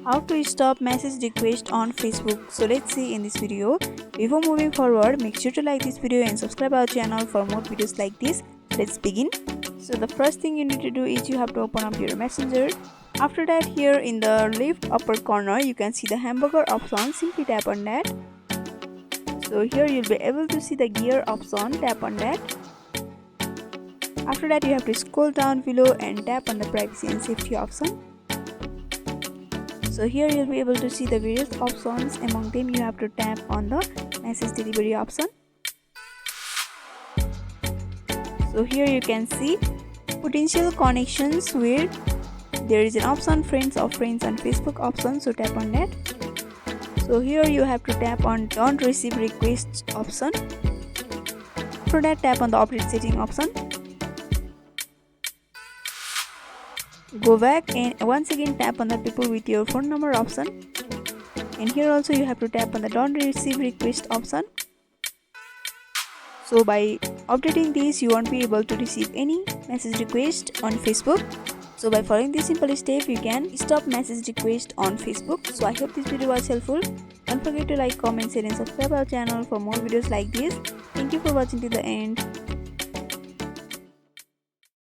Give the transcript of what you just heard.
How to stop message request on Facebook. So let's see in this video. Before moving forward, make sure to like this video and subscribe our channel for more videos like this. Let's begin. So the first thing you need to do is you have to open up your messenger. After that, here in the left upper corner you can see the hamburger option. Simply tap on that. So here you'll be able to see the gear option. Tap on that. After that, you have to scroll down below and tap on the privacy and safety option. So here you'll be able to see the various options. Among them you have to tap on the message delivery option. So here you can see potential connections where there is an option friends of friends on Facebook option. So tap on that. So here you have to tap on don't receive requests option. After that, tap on the update setting option. Go back and once again tap on the people with your phone number option. And here also you have to tap on the don't receive request option. So by updating this, you won't be able to receive any message request on Facebook. So by following this simple step, you can stop message request on Facebook. So I hope this video was helpful. Don't forget to like, comment, share and subscribe our channel for more videos like this. Thank you for watching to the end.